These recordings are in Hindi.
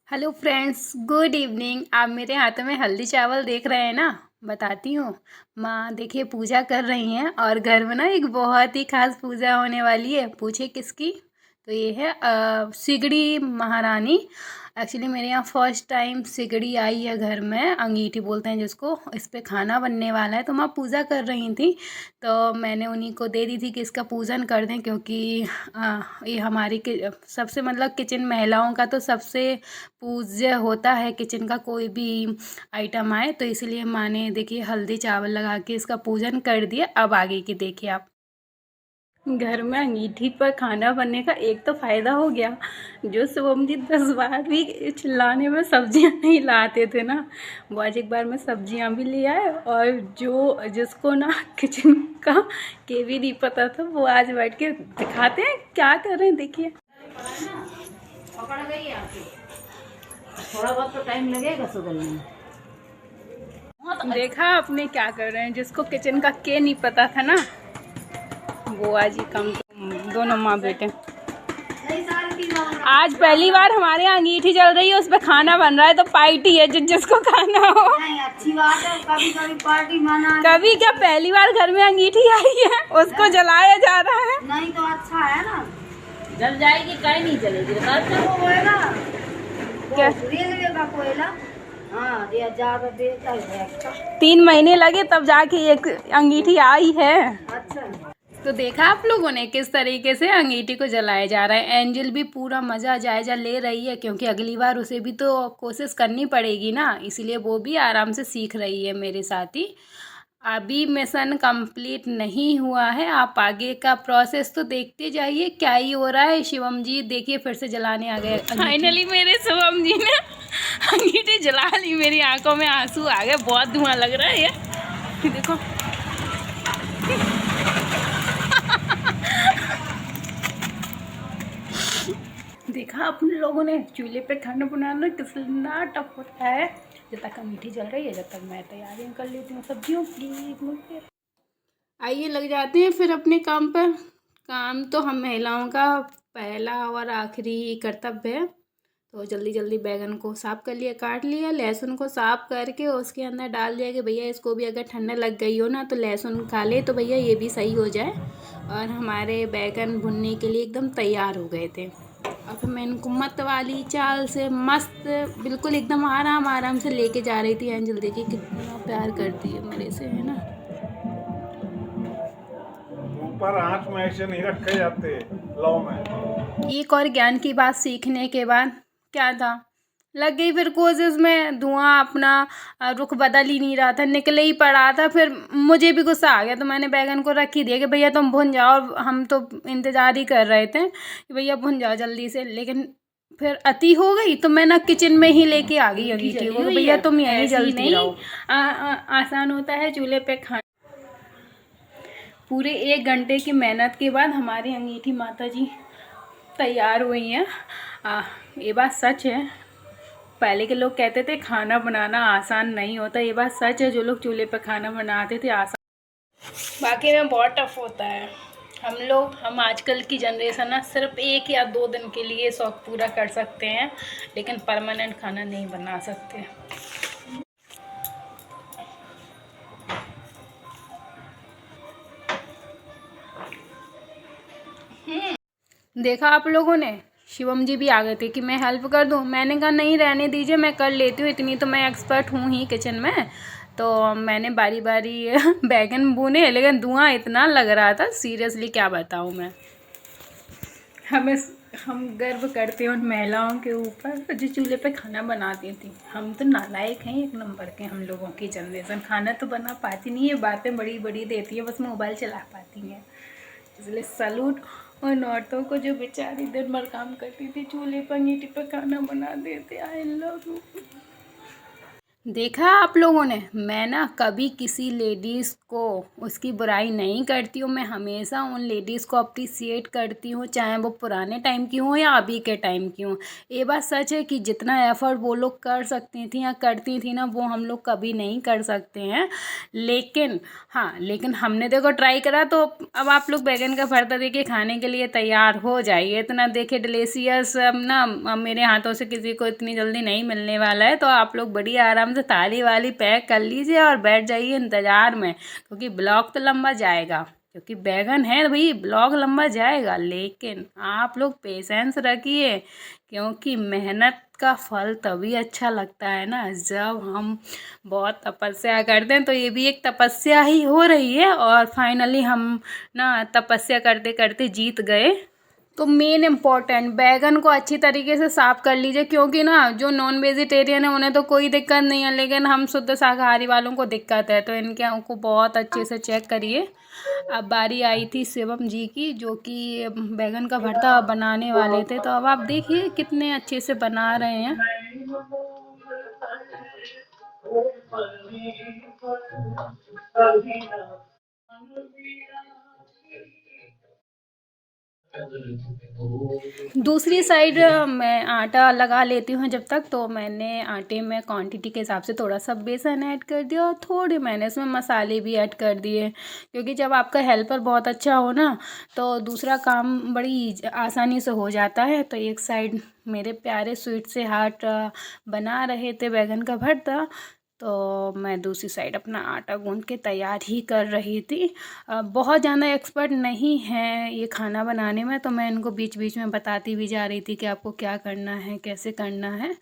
Hello friends, good evening. आप मेरे हाथों में हल्दी चावल देख रहे हैं ना। बताती हूँ। माँ देखिए पूजा कर रही हैं और घर में ना एक बहुत ही खास पूजा होने वाली है। पूछे किसकी? तो ये है सिगड़ी महारानी। एक्चुअली मेरे यहाँ फर्स्ट टाइम सिगड़ी आई है घर में, अंगीठी बोलते हैं जिसको। इस पे खाना बनने वाला है तो माँ पूजा कर रही थी, तो मैंने उन्हीं को दे दी थी कि इसका पूजन कर दें, क्योंकि ये हमारी सबसे मतलब किचन महिलाओं का तो सबसे पूज्य होता है। किचन का कोई भी आइटम आए तो इसलिए माँ ने देखिए हल्दी चावल लगा के इसका पूजन कर दिया। अब आगे की देखिए आप। घर में अंगीठी पर खाना बनने का एक तो फ़ायदा हो गया, जो शुभम जी 10 बार भी चिल्लाने में सब्जियां नहीं लाते थे ना, वो आज एक बार में सब्जियां भी ले आए। और जो जिसको ना किचन का के भी नहीं पता था, वो आज बैठ के दिखाते हैं क्या कर रहे हैं। देखिए थोड़ा बहुत तो टाइम लगेगा सुगलने में। देखा आपने क्या कर रहे हैं। जिसको किचन का के नहीं पता था ना, वो आज ही काम। दोनों माँ बेटे आज पहली बार हमारे यहाँ अंगीठी चल रही है, उस पर खाना बन रहा है। तो पार्टी है जिसको खाना हो। नहीं, अच्छी बात है। कभी कभी पार्टी मना। कभी क्या, पहली बार घर में अंगीठी आई है, उसको जलाया जा रहा है। नहीं तो अच्छा है ना, जल जाएगी। कहीं नहीं जलेगी। होएगा क्या? रेलवे का कोयला। हाँ, ज्यादा देर तक 3 महीने लगे तब जाके एक अंगीठी आई है। अच्छा। तो देखा आप लोगों ने किस तरीके से अंगीठी को जलाया जा रहा है। एंजल भी पूरा मज़ा जायजा ले रही है, क्योंकि अगली बार उसे भी तो कोशिश करनी पड़ेगी ना, इसलिए वो भी आराम से सीख रही है मेरे साथ ही। अभी मिशन कंप्लीट नहीं हुआ है, आप आगे का प्रोसेस तो देखते जाइए क्या ही हो रहा है। शिवम जी देखिए फिर से जलाने आ गए। फाइनली मेरे शिवम जी ने अंगीठी जला ली। मेरी आंखों में आंसू आ गए, बहुत धुआं लग रहा है ये देखो। देखा अपन लोगों ने चूल्हे पे खाना बनाना कितना टफ होता है। जब तक अंगीठी जल रही है, जब तक मैं तैयारियां कर लेती हूँ सब्जियों की। आइए लग जाते हैं फिर अपने काम पर। काम तो हम महिलाओं का पहला और आखिरी कर्तव्य है। तो जल्दी जल्दी बैगन को साफ़ कर लिया, काट लिया। लहसुन को साफ़ करके उसके अंदर डाल दिया कि भैया इसको भी अगर ठंडा लग गई हो ना तो लहसुन खा ले, तो भैया ये भी सही हो जाए। और हमारे बैगन भुनने के लिए एकदम तैयार हो गए थे। और फिर मैं इनको मत वाली चाल से मस्त बिल्कुल एकदम आराम आराम से लेके जा रही थी। एंजल देखिए कितना प्यार करती है मेरे से, है ना। ऊपर आँच में ऐसे नहीं रखे जाते लौ में। एक और ज्ञान की बात सीखने के बाद क्या था, लग गई फिर कोशिश में। धुआं अपना रुख बदल ही नहीं रहा था, निकले ही पड़ा था। फिर मुझे भी गुस्सा आ गया, तो मैंने बैगन को रख ही दिया कि भैया तुम भुन जाओ। हम तो इंतज़ार ही कर रहे थे कि भैया भुन जाओ जल्दी से। लेकिन फिर अति हो गई तो मैं ना किचन में ही लेके आ गई अंगीठी को। भैया तुम यहीं जलती रहो, आसान होता है चूल्हे पे खाना। पूरे 1 घंटे की मेहनत के बाद हमारी अंगीठी माता जी तैयार हुई हैं। ये बात सच है। पहले के लोग कहते थे खाना बनाना आसान नहीं होता, ये बात सच है। जो लोग चूल्हे पर खाना बनाते थे आसान, बाकी में बहुत टफ होता है। हम आजकल की जनरेशन ना सिर्फ 1 या 2 दिन के लिए शौक पूरा कर सकते हैं, लेकिन परमानेंट खाना नहीं बना सकते। देखा आप लोगों ने, शिवम जी भी आ गए थे कि मैं हेल्प कर दूं। मैंने कहा नहीं रहने दीजिए, मैं कर लेती हूँ, इतनी तो मैं एक्सपर्ट हूँ ही किचन में। तो मैंने बारी बारी बैगन भुने, लेकिन धुआं इतना लग रहा था, सीरियसली क्या बताऊँ मैं। हम गर्व करते हैं उन महिलाओं के ऊपर जो चूल्हे पे खाना बनाती थी। हम तो नालायक हैं 1 नंबर के। हम लोगों की जनरेशन खाना तो बना पाती नहीं है, बातें बड़ी बड़ी देती है, बस मोबाइल चला पाती हैं। इसलिए सैल्यूट उन औरतों को जो बेचारी दिन भर काम करती थी, चूल्हे पर ईंट पर खाना बना देते। I love you. देखा आप लोगों ने, मैं ना कभी किसी लेडीज़ को उसकी बुराई नहीं करती हूँ। मैं हमेशा उन लेडीज़ को अप्रिसिएट करती हूँ, चाहे वो पुराने टाइम की हों या अभी के टाइम की हों। ये बात सच है कि जितना एफ़र्ट वो लोग कर सकती थी या करती थी ना, वो हम लोग कभी नहीं कर सकते हैं। लेकिन हाँ, लेकिन हमने देखो ट्राई करा, तो अब आप लोग बैंगन का भरता देखिए खाने के लिए तैयार हो जाइए। इतना देखिए डिलीशियस ना, अब मेरे हाथों से किसी को इतनी जल्दी नहीं मिलने वाला है। तो आप लोग बड़ी आराम से थाली वाली पैक कर लीजिए और बैठ जाइए इंतज़ार में, क्योंकि ब्लॉग तो लंबा जाएगा, क्योंकि बैगन है भाई, ब्लॉग लंबा जाएगा। लेकिन आप लोग पेशेंस रखिए, क्योंकि मेहनत का फल तभी अच्छा लगता है ना, जब हम बहुत तपस्या करते हैं। तो ये भी एक तपस्या ही हो रही है, और फाइनली हम ना तपस्या करते करते जीत गए। तो मेन इम्पॉर्टेंट, बैगन को अच्छी तरीके से साफ़ कर लीजिए, क्योंकि ना जो नॉन वेजिटेरियन है उन्हें तो कोई दिक्कत नहीं है, लेकिन हम शुद्ध शाकाहारी वालों को दिक्कत है। तो इनके को बहुत अच्छे से चेक करिए। अब बारी आई थी शिवम जी की, जो कि बैगन का भरता बनाने वाले थे। तो अब आप देखिए कितने अच्छे से बना रहे हैं। दूसरी साइड मैं आटा लगा लेती हूँ जब तक। तो मैंने आटे में क्वांटिटी के हिसाब से थोड़ा सा बेसन ऐड कर दिया, और थोड़े मैंने इसमें मसाले भी ऐड कर दिए, क्योंकि जब आपका हेल्पर बहुत अच्छा हो ना, तो दूसरा काम बड़ी आसानी से हो जाता है। तो एक साइड मेरे प्यारे स्वीट से हार्ट बना रहे थे बैगन का भरता, तो मैं दूसरी साइड अपना आटा गूंद के तैयार ही कर रही थी। बहुत ज़्यादा एक्सपर्ट नहीं है ये खाना बनाने में, तो मैं इनको बीच बीच में बताती भी जा रही थी कि आपको क्या करना है, कैसे करना है।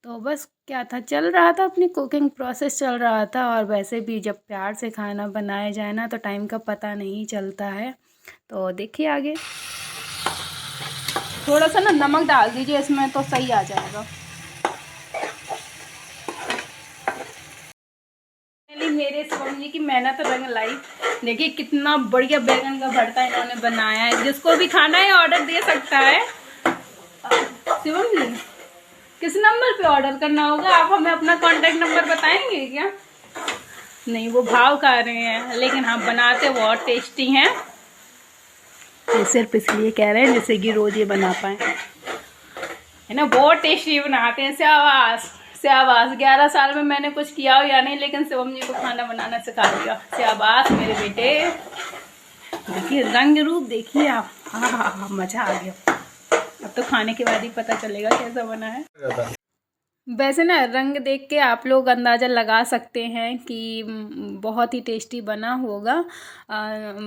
तो बस क्या था, चल रहा था, अपनी कुकिंग प्रोसेस चल रहा था। और वैसे भी जब प्यार से खाना बनाया जाए ना, तो टाइम का पता नहीं चलता है। तो देखिए आगे, थोड़ा सा ना नमक डाल दीजिए इसमें, तो सही आ जाएगा। मेरे शिवम जी की मेहनत रंग लाई। देखिए कितना बढ़िया बैगन का भरता इन्होंने बनाया है। जिसको भी खाना है ऑर्डर दे सकता है। शिवम जी, किस नंबर पे ऑर्डर करना होगा? आप हमें अपना कांटेक्ट नंबर बताएंगे क्या? नहीं, वो भाव खा रहे हैं, लेकिन हाँ बनाते बहुत टेस्टी हैं। ये सिर्फ इसलिए कह रहे हैं जैसे कि रोज ये बना पाए, है ना। बहुत टेस्टी बनाते हैं। शाबाश शाबाश। 11 साल में मैंने कुछ किया हो या नहीं, लेकिन शिवम जी को खाना बनाना सिखा दिया। शाबाश मेरे बेटे। देखिए रंग रूप देखिए आप, हाँ हाँ हाँ, मजा आ गया। अब तो खाने के बाद ही पता चलेगा कैसा बना है। वैसे ना रंग देख के आप लोग अंदाज़ा लगा सकते हैं कि बहुत ही टेस्टी बना होगा।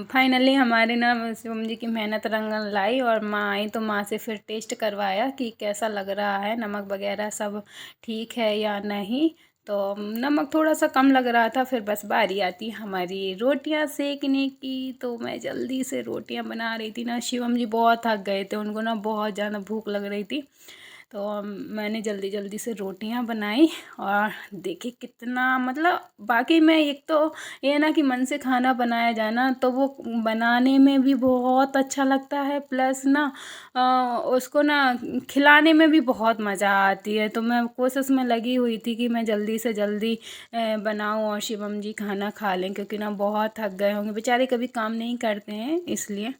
फाइनली हमारे ना शिवम जी की मेहनत रंग लाई, और माँ आई तो माँ से फिर टेस्ट करवाया कि कैसा लग रहा है, नमक वगैरह सब ठीक है या नहीं। तो नमक थोड़ा सा कम लग रहा था। फिर बस बारी आती हमारी रोटियां सेकने की। तो मैं जल्दी से रोटियां बना रही थी ना, शिवम जी बहुत थक गए थे, उनको ना बहुत ज़्यादा भूख लग रही थी। तो मैंने जल्दी जल्दी से रोटियां बनाई, और देखिए कितना मतलब बाकी में, एक तो ये ना कि मन से खाना बनाया जाए ना, तो वो बनाने में भी बहुत अच्छा लगता है, प्लस ना उसको ना खिलाने में भी बहुत मज़ा आती है। तो मैं कोशिश में लगी हुई थी कि मैं जल्दी से जल्दी बनाऊं और शिवम जी खाना खा लें, क्योंकि ना बहुत थक गए होंगे बेचारे, कभी काम नहीं करते हैं इसलिए।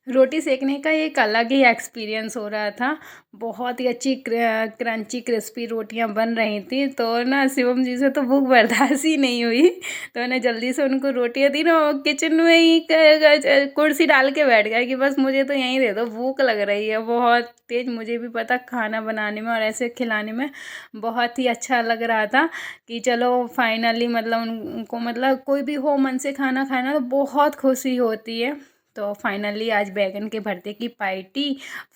रोटी सेकने का एक अलग ही एक्सपीरियंस हो रहा था। बहुत ही अच्छी क्रंची क्रिस्पी रोटियां बन रही थी। तो ना शिवम जी से तो भूख बर्दाश्त ही नहीं हुई, तो मैंने जल्दी से उनको रोटियां दी ना, किचन में ही कुर्सी डाल के बैठ गया कि बस मुझे तो यहीं दे दो, भूख लग रही है बहुत तेज़। मुझे भी पता खाना बनाने में और ऐसे खिलाने में बहुत ही अच्छा लग रहा था कि चलो फाइनली मतलब उनको मतलब कोई भी हो मन से खाना खाना तो बहुत खुशी होती है। तो फाइनली आज बैगन के भरते की पार्टी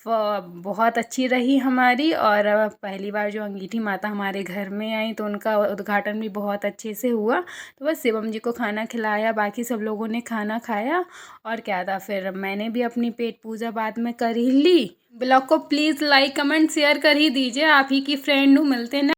बहुत अच्छी रही हमारी। और पहली बार जो अंगीठी माता हमारे घर में आई, तो उनका उद्घाटन भी बहुत अच्छे से हुआ। तो बस शिवम जी को खाना खिलाया, बाकी सब लोगों ने खाना खाया, और क्या था, फिर मैंने भी अपनी पेट पूजा बाद में कर ही ली। ब्लॉग को प्लीज़ लाइक कमेंट शेयर कर ही दीजिए। आप ही की फ्रेंड हूँ, मिलते हैं।